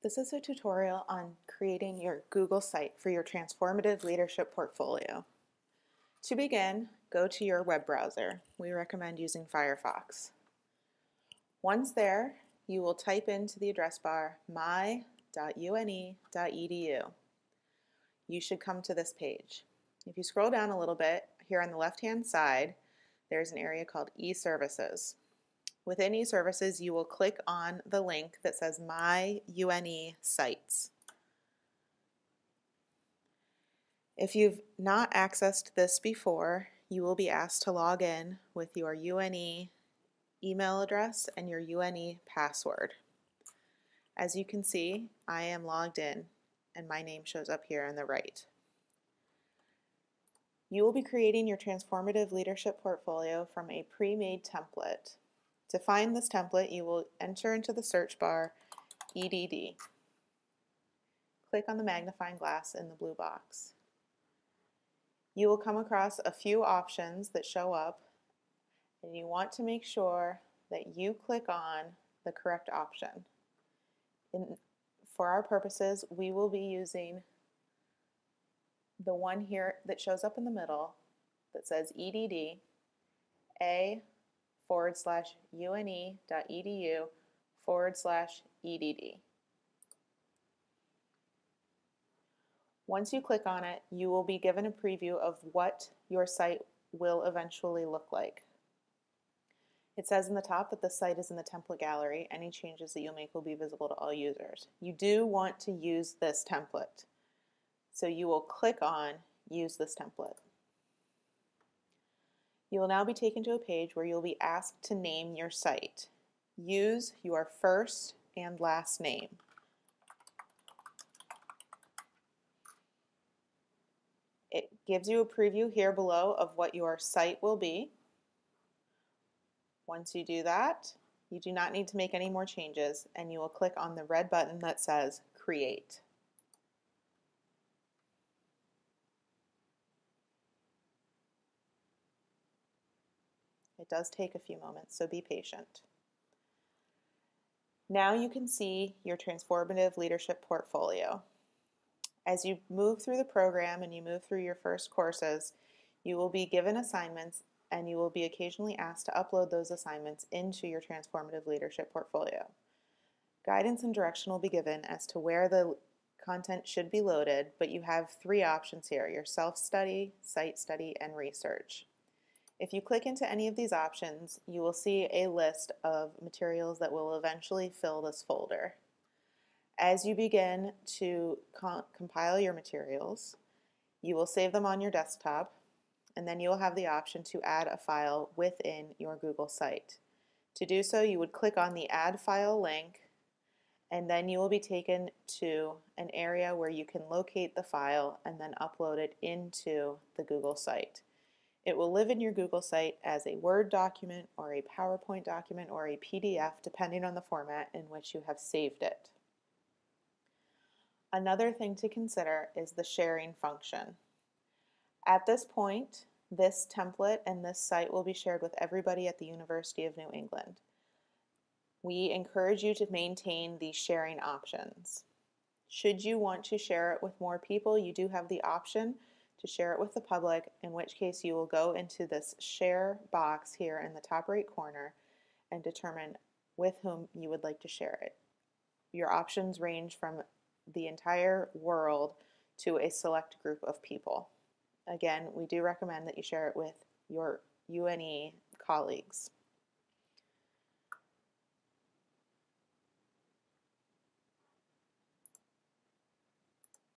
This is a tutorial on creating your Google site for your transformative leadership portfolio. To begin, go to your web browser. We recommend using Firefox. Once there, you will type into the address bar my.une.edu. You should come to this page. If you scroll down a little bit, here on the left-hand side, there's an area called e-services. Within eServices, you will click on the link that says My UNE Sites. If you've not accessed this before, you will be asked to log in with your UNE email address and your UNE password. As you can see, I am logged in and my name shows up here on the right. You will be creating your transformative leadership portfolio from a pre-made template. To find this template, you will enter into the search bar EDD. Click on the magnifying glass in the blue box. You will come across a few options that show up, and you want to make sure that you click on the correct option. For our purposes, we will be using the one here that shows up in the middle that says EDD a/une.edu/EDD. Once you click on it, you will be given a preview of what your site will eventually look like. It says in the top that the site is in the template gallery. Any changes that you'll make will be visible to all users. You do want to use this template, so you will click on Use this template. You will now be taken to a page where you'll be asked to name your site. Use your first and last name. It gives you a preview here below of what your site will be. Once you do that, you do not need to make any more changes, and you will click on the red button that says Create. It does take a few moments, so be patient. Now you can see your transformative leadership portfolio. As you move through the program and you move through your first courses, you will be given assignments and you will be occasionally asked to upload those assignments into your transformative leadership portfolio. Guidance and direction will be given as to where the content should be loaded, but you have three options here: your self-study, site study, and research. If you click into any of these options, you will see a list of materials that will eventually fill this folder. As you begin to compile your materials, you will save them on your desktop, and then you will have the option to add a file within your Google site. To do so, you would click on the Add File link, and then you will be taken to an area where you can locate the file and then upload it into the Google site. It will live in your Google site as a Word document or a PowerPoint document or a PDF, depending on the format in which you have saved it. Another thing to consider is the sharing function. At this point, this template and this site will be shared with everybody at the University of New England. We encourage you to maintain these sharing options. Should you want to share it with more people, you do have the option to share it with the public, in which case you will go into this share box here in the top right corner and determine with whom you would like to share it. Your options range from the entire world to a select group of people. Again, we do recommend that you share it with your UNE colleagues.